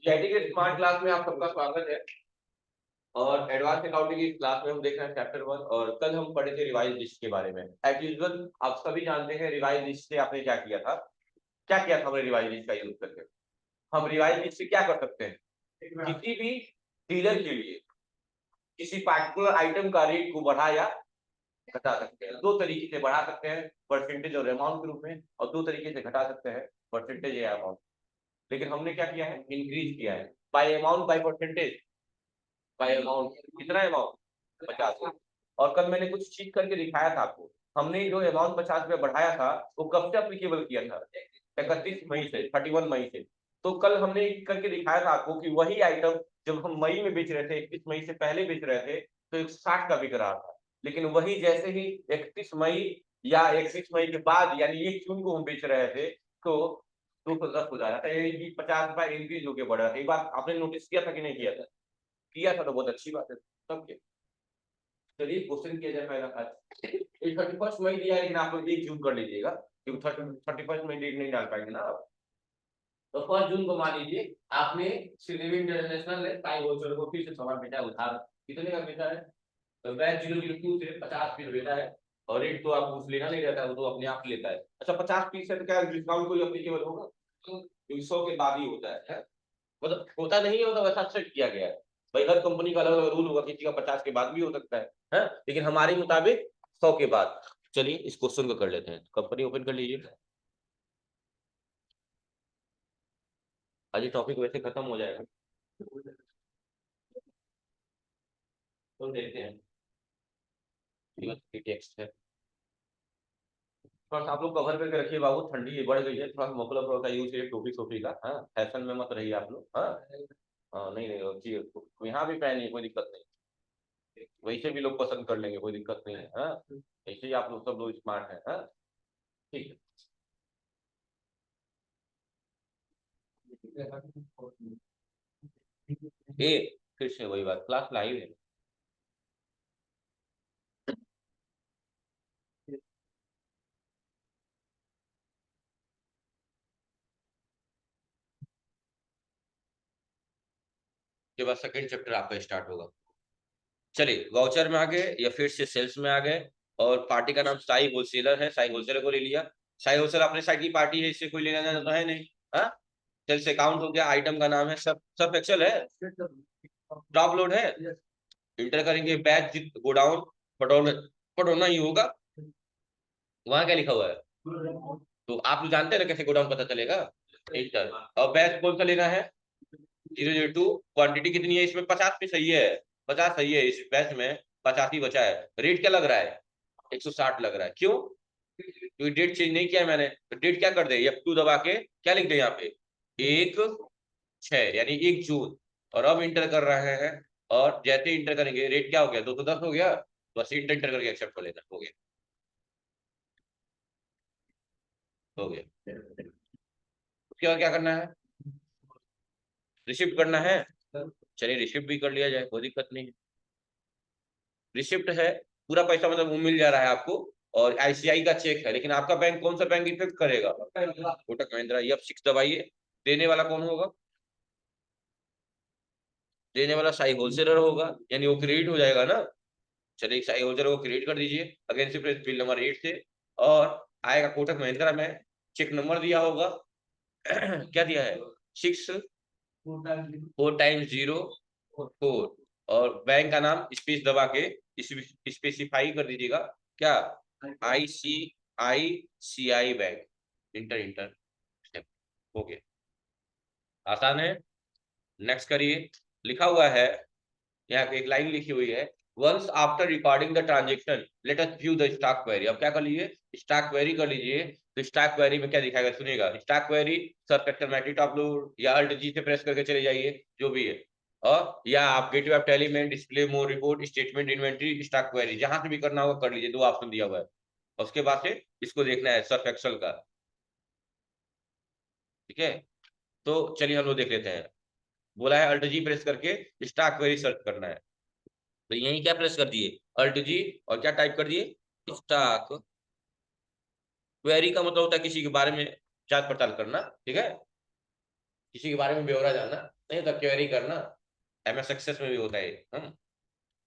GIT के smart class में आप सबका स्वागत है। और एडवांस अकाउंटिंग की क्लास में हम देख रहे हैं चैप्टर 1। और कल हम पढ़े थे रिवाइज लिस्ट के बारे में। एज यूजुअल आप सभी जानते हैं रिवाइज लिस्ट से आपने क्या किया था। क्या किया था हमने रिवाइज लिस्ट का यूज करके। हम रिवाइज लिस्ट से क्या कर सकते हैं, किसी भी डीलर के लिए किसी पार्टिकुलर आइटम का रेट को बढ़ा या घटा सकते हैं। दो तरीके से बढ़ा सकते हैं, परसेंटेज और अमाउंट के रूप में, और दो तरीके से घटा सकते हैं, परसेंटेज या अमाउंट। लेकिन हमने क्या किया है, इंक्रीज किया है bye amount by percentage by amount. कितना अमाउंट, 50। और कल मैंने कुछ चीज करके दिखाया था आपको। हमने जो अमाउंट 50 रुपये बढ़ाया था वो कब से अप्लीकेबल किया था, 31 मई से, 31 मई से। तो कल हमने करके दिखाया था आपको कि वही आइटम जब हम मई में बेच रहे थे, 31 मई से पहले बेच रहे थे, तो 160 का बिक रहा था। लेकिन वही जैसे ही 31 मई या 31 मई के बाद यानी 1 जून को हम बेच रहे थे, तो 210 हो जा रहा था, यानी कि 50 रुपया इंक्रीज होकर बढ़ रहा था। ये बात आपने नोटिस किया था कि नहीं किया था? किया था तो बहुत अच्छी बात है। तब क्या, चलिए क्वेश्चन किया जाए पहला। आज 31 मई दिया है, लेकिन आप लोग 1 जून कर लीजिएगा, क्योंकि 31 मई डेट नहीं डाल पाएंगे ना आप। तो 1 जून को मान लीजिए आपने श्रीदेवी इंटरनेशनल ने टाई वाउचर को फिर से सामान बेचा है उधार। कितने का बेचा है? तो बैच 002 से 50 पीस बेचा है। और रेट तो आप कुछ लेना नहीं रहता है, वो तो अपने आप लेता है। अच्छा, 50 पीस है तो क्या डिस्काउंट कोई अप्लीकेबल होगा? क्योंकि 100 के बाद ही होता है। मतलब होता नहीं होता, वैसा सेट किया गया है। भाई हर कंपनी का अलग अलग रूल होगा, किसी का 50 के बाद भी हो सकता है? लेकिन हमारे मुताबिक 100 के बाद। चलिए इस क्वेश्चन को कर लेते हैं। कंपनी ओपन कर लीजिए। आज ये टॉपिक वैसे खत्म हो जाएगा, तो देखते हैं। टेक्स्ट है, थोड़ा सा आप लोग कवर करके रखिए बाबू, ठंडी बढ़ गई है, थोड़ा सा मफलर का यूज करिए, टोपी सोपी का। हाँ, फैशन में मत रहिए आप लोग। हाँ हाँ, नहीं नहीं जी, यहाँ भी पहनिए, कोई दिक्कत नहीं। वैसे भी लोग पसंद कर लेंगे, कोई दिक्कत नहीं है। हाँ, ऐसे ही आप लोग सब लोग स्मार्ट हैं। हाँ, ठीक है। ए, फिर से वही बात, क्लास लाइव है। के बाद सेकंड चैप्टर आपका स्टार्ट होगा। चलिए वाउचर में आ गए या फिर से सेल्स में आ गए। और पार्टी का नाम साई होलसेलर है, साई होलसेलर को ले लिया। साई होलसेलर अपने साइड की पार्टी है, इससे कोई लेना देना तो है नहीं। हाँ, सेल्स अकाउंट हो गया, आइटम का नाम है, सब सब एक्सेल है, टॉप लोड है। इंटर करेंगे बैच गोडाउन, पटौना, पटौना ही होगा। वहां क्या लिखा हुआ है? तो आप लोग जानते हैं ना कैसे गोडाउन पता चलेगा। इंटर। और बैच कौन सा लेना है? 002। क्वांटिटी कितनी है इसमें? 50 पे सही है, 50 सही है इस बैच में, 50 ही बचा है। रेट क्या लग रहा है? 160 लग रहा है। क्यों? क्योंकि डेट चेंज नहीं किया है मैंने। तो डेट क्या कर दे, F2 दबा के क्या लिख दे यहाँ पे, 1/6 यानी 1 जून। और अब इंटर कर रहे हैं, और जैसे इंटर करेंगे रेट क्या हो गया, 210 हो गया। बस इंटर करके एक्सेप्ट कर लेना, हो गया, हो गया। उसके बाद क्या करना है? रिसिप्ट करना है। चलिए रिसिप्ट भी कर लिया जाए, कोई दिक्कत नहीं है। रिसिप्ट है, पूरा पैसा मतलब वो मिल जा रहा है आपको। और आईसीआई का चेक है, लेकिन आपका बैंक कौन सा बैंक इफेक्ट करेगा? कोटक महिंद्रा। ये अब 6 दबाइए। देने वाला कौन होगा? देने वाला साई होलसेलर होगा, यानी वो क्रेडिट हो जाएगा ना। चलिए साई होलसेलर को क्रेडिट कर दीजिए अगेंस्ट बिल नंबर 8 से। और आएगा कोटक महिंद्रा में, चेक नंबर दिया होगा। क्या दिया है? 64 टाइम्स 0 4। और बैंक का नाम स्पेस दबा के स्पेसिफाई कर दीजिएगा। क्या? ICICI bank. इंटर इंटर, हो गया। आसान है। नेक्स्ट करिए। लिखा हुआ है, यहाँ पे एक लाइन लिखी हुई है, once after recording the transaction let us view the stock query. अब क्या कर लीजिए, स्टॉक क्वेरी कर लीजिए। तो स्टॉक क्वेरी में क्या दिखाएगा सुनिएगा। स्टॉक क्वेरी सब सेक्टर मैट्रिक अपलोड या अल्ट जी से प्रेस करके चले जाइए, जो भी है। और या आप गेटवे ऑफ टैली में display more report statement inventory stock query, जहां से भी करना होगा कर लीजिए, दो ऑप्शन दिया हुआ है। और उसके बाद से इसको देखना है सर्फ एक्सेल का। ठीक है, तो चलिए हम लोग देख लेते हैं। बोला है अल्ट जी प्रेस करके स्टॉक क्वेरी सर्च करना है। तो यही क्या प्रेस कर दिए, अल्ट जी, और क्या टाइप कर दिए, स्टॉक क्वेरी। का मतलब होता है किसी के बारे में जांच पड़ताल करना। ठीक है, किसी के बारे में ब्यौरा जानना, नहीं तो क्वेरी करना। एमएस एक्सेस में भी होता है। हम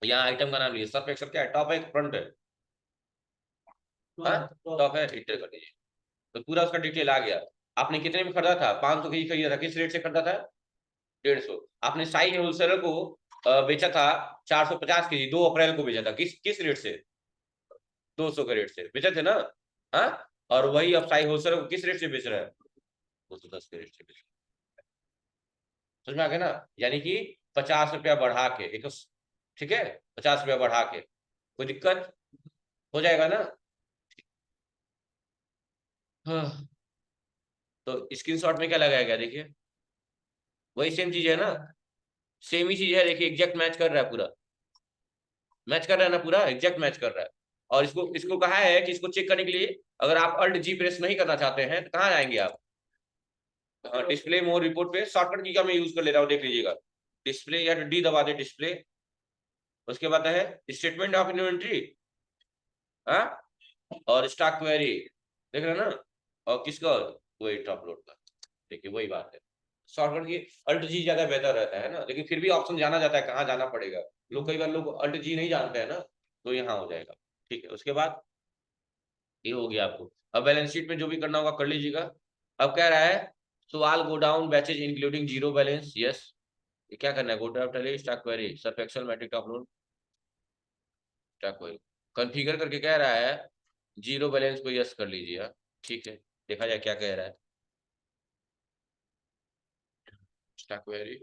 यहाँ आइटम का नाम लीजिए, सर्फ एक्सेल क्या है, टॉप है फ्रंट है, टॉप है, इंटर कर दीजिए तो पूरा उसका डिटेल आ गया। आपने कितने में खरीदा था, 500 की खरीदा था, किस रेट से खरीदा था, 150। आपने साई होलसेलर को बेचा था 450 के जी, 2 अप्रैल को बेचा था, किस किस रेट से, 200 के रेट से बेचे थे ना। हाँ, और वही अब साई होलसेलर को किस रेट से बेच रहा है, 210 के रेट से बेच रहा है। समझ में आ गया ना, यानी कि 50 रुपया बढ़ा के एक, ठीक है, 50 रुपया बढ़ा के, कोई दिक्कत हो जाएगा ना। हाँ, तो स्क्रीनशॉट में क्या लगाया गया देखिए, वही सेम चीज है ना, सेम ही चीज है, देखिए एग्जैक्ट मैच कर रहा है पूरा, मैच कर रहा है ना, पूरा एग्जैक्ट मैच कर रहा है। और इसको इसको कहा है कि इसको चेक करने के लिए अगर आप अल्ट जी प्रेस नहीं करना चाहते हैं तो कहाँ जाएंगे आप, डिस्प्ले मोर रिपोर्ट पे, शॉर्टकट की का मैं यूज कर ले रहा हूँ, देख लीजिएगा, डिस्प्ले या डी दबा दे डिस्प्ले, उसके बाद है स्टेटमेंट ऑफ इन्वेंट्री, हाँ, और स्टॉक क्वेरी, देख रहे हैं ना, और किसका, वही टॉप लोड का, देखिए वही बात है। शॉर्टकट की अल्ट जी ज्यादा बेहतर रहता है ना, लेकिन फिर भी ऑप्शन जाना जाता है, कहाँ जाना पड़ेगा, लोग कई बार लोग अल्ट जी नहीं जानते हैं ना, तो यहाँ हो जाएगा। ठीक है, उसके बाद ये हो गया आपको। अब बैलेंस शीट में जो भी करना होगा कर लीजिएगा। अब कह रहा है सवाल go down batches including zero balance, yes, ये क्या करना है, go down Tally stock query Surf Excel Matic top load stock query configure करके कह रहा है जीरो बैलेंस को यस कर लीजिए। हाँ, ठीक है, देखा जाए क्या कह रहा है, स्टॉक क्वेरी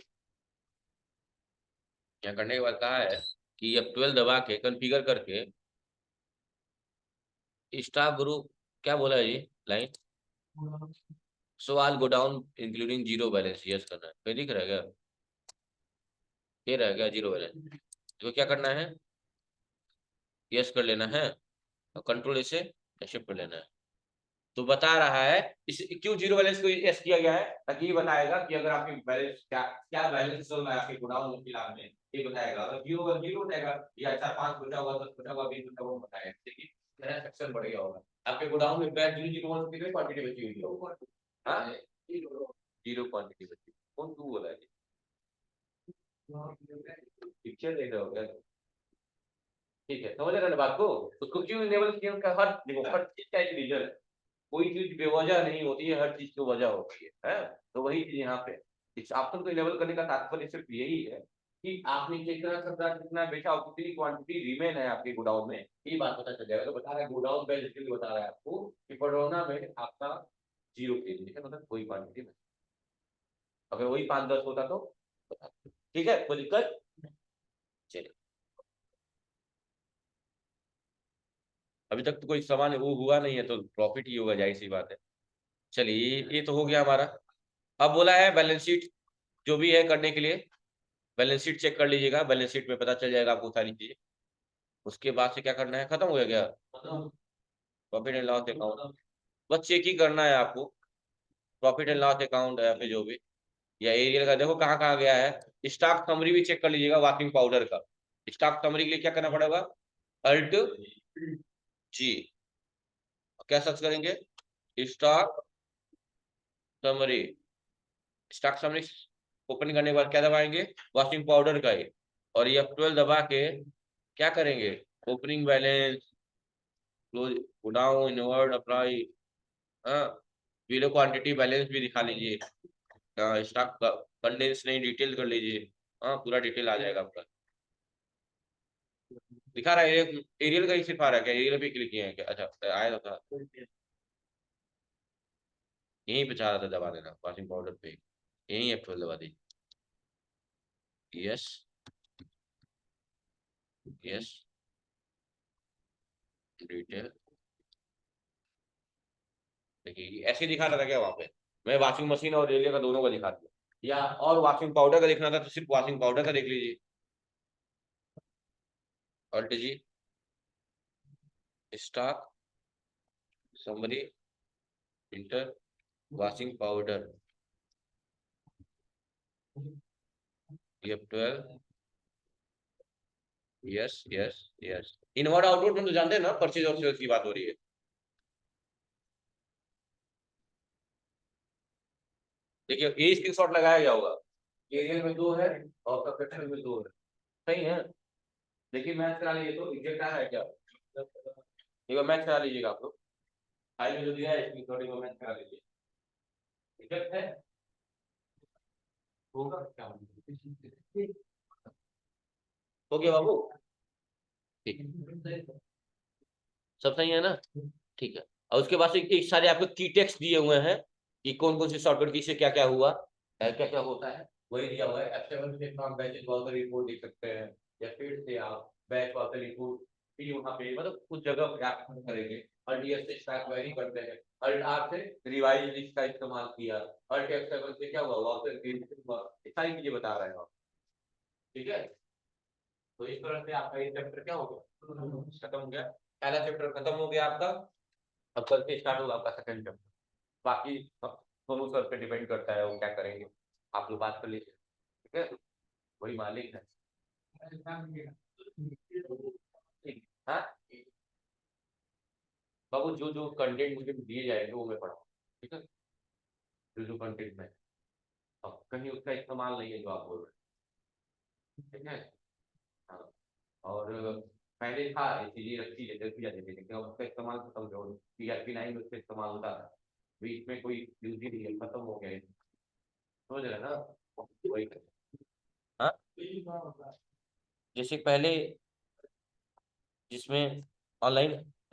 यहाँ करने के बाद कहा है कि अब 12 दबा के कॉन्फ़िगर करके स्टॉक ग्रुप, क्या बोला है ये लाइन, सवाल go down including zero balance yes करना है, कहीं दिख रहा है क्या, ये रह गया जीरो बैलेंस, तो क्या करना है, यस कर लेना है, और कंट्रोल इसे शिफ्ट कर लेना है। तो बता रहा है इस क्यों जीरो बैलेंस को यस किया गया है, ताकि ये बताएगा कि अगर आपके बैलेंस क्या क्या बैलेंस चल रहा है आपके गोडाउन में फिलहाल में, ये बताएगा। अगर जीरो होगा जीरो बताएगा, या अच्छा 5 बचा हुआ 10 बचा हुआ 20 बचा हुआ बताएगा, ठीक है, मेरा सेक्शन बढ़ गया होगा। आपके गोडाउन में बैग जीरो जीरो वन कितनी क्वांटिटी बची हुई है, हाँ, जीरो क्वांटिटी बची, कौन तू बोला है, पिक्चर देख रहे हो क्या, ठीक है, समझ रहे ना बात को, उसको क्यों इनेबल किया, उनका हर देखो हर चीज का एक रीजन है, कोई चीज बेवजह नहीं होती है, हर चीज की वजह होती है, तो वही चीज यहाँ पे इस ऑप्शन को इनेबल करने का तात्पर्य सिर्फ यही है कि आपने कितना खरीदा कितना बेचा और कितनी क्वांटिटी रिमेन है आपके गोडाउन में, ये बात पता चल जाएगा। तो बता रहा है गोडाउन बेसिकली बता रहा है आपको कि पडरौना में आपका 0 kg है, मतलब कोई क्वांटिटी नहीं, अगर वही 5-10 होता तो बता, ठीक है, कोई दिक्कत, चलिए अभी तक तो कोई सामान वो हुआ नहीं है तो प्रॉफिट ही होगा, जाहिर सी बात है। चलिए ये तो हो गया हमारा। अब बोला है बैलेंस शीट जो भी है करने के लिए, बैलेंस शीट चेक कर लीजिएगा, बैलेंस शीट में पता चल जाएगा आपको सारी चीजें। उसके बाद से क्या करना है, खत्म हो गया क्या, प्रॉफिट एंड लॉस अकाउंट, बस चेक ही करना है आपको, प्रॉफिट एंड लॉस अकाउंट है या फिर जो भी, या एरियल का देखो कहाँ कहाँ गया है। स्टॉक समरी भी चेक कर लीजिएगा वॉशिंग पाउडर का, स्टॉक समरी के लिए क्या करना पड़ेगा, अल्ट जी, क्या सर्च करेंगे, stock summary, stock summary open करने के बाद क्या दबाएंगे, वॉशिंग पाउडर का ही, और ये F12 दबा के क्या करेंगे, opening balance, close, down, inward, apply, हाँ, बिलो क्वांटिटी बैलेंस भी दिखा लीजिए, स्टॉक कंडेंस नहीं डिटेल कर लीजिए, हाँ पूरा डिटेल आ जाएगा आपका। दिखा रहा है एरियल का ही सिर्फ आ रहा है क्या, एरियल भी क्लिक किए हैं क्या, अच्छा आया था, यहीं पे चाह रहा था दबा देना वॉशिंग पाउडर पे, यहीं F12 दबा दीजिए, यस यस, डिटेल, देखिए ऐसे दिखा रहा था क्या वहां पे, मैं वॉशिंग मशीन और रेलिया का दोनों का दिखा दिया, या और वॉशिंग पाउडर का देखना था तो सिर्फ वॉशिंग पाउडर का देख लीजिए, alt G, stock summary, enter, washing powder, F12, yes yes yes, inward outward में तो जानते हैं ना, परचेज और सेल्स की बात हो रही है, देखिए ये स्क्रीनशॉट लगाया गया होगा, एरियल में 2 है और सबसेक्शन में 2 है, सही है। देखिए मैथ करा लीजिए, तो एग्जैक्ट आ रहा है क्या, एक बार मैथ करा लीजिएगा आप लोग, फाइल में जो दिया है स्क्रीनशॉट एक बार मैथ करा लीजिए, एग्जैक्ट है, होगा क्या, हो गया बाबू, ठीक, सब सही है ना, ठीक है। और उसके बाद से एक सारे आपको की टेक्स्ट दिए हुए हैं कि कौन कौन से शॉर्टकट की से क्या क्या हुआ, क्या क्या होता है, वही दिया हुआ है। F7 से आप बैचेस वाला रिपोर्ट देख सकते हैं, या फिर से आप बैच वाला रिपोर्ट भी वहाँ पे मतलब कुछ जगह पे आप करेंगे। और डीएस से स्टैक क्वेरी करते हैं, और आप से रिवाइज लिस्ट का इस्तेमाल किया, और F7 से क्या हुआ वाउचर क्रिएशन हुआ, ये सारी चीजें बता रहे हैं आप, ठीक है। तो इस तरह से आपका ये चैप्टर क्या हो गया, खत्म हो गया, पहला चैप्टर खत्म हो गया आपका। अब कल से स्टार्ट होगा आपका सेकंड चैप्टर, बाकी अब दोनों सर पे डिपेंड करता है वो क्या करेंगे, आप लोग बात कर लीजिए, ठीक है, वही मालिक है। ठीक, हाँ बाबू, जो जो कंटेंट मुझे दिए जाएंगे वो मैं पढ़ाऊँ, ठीक है, जो जो कंटेंट में, अब कहीं उसका इस्तेमाल नहीं है जो आप बोल रहे हैं, ठीक है। हाँ, और पहले था ये चीजें रखी जाती थी लेकिन अब उसका इस्तेमाल खत्म हो गया, PRP9 में उसका इस्तेमाल होता था, बीच में कोई यूज ही नहीं है, खत्म हो गया, समझ रहे हैं ना, वही। हाँ, जैसे पहले जिसमें ऑनलाइन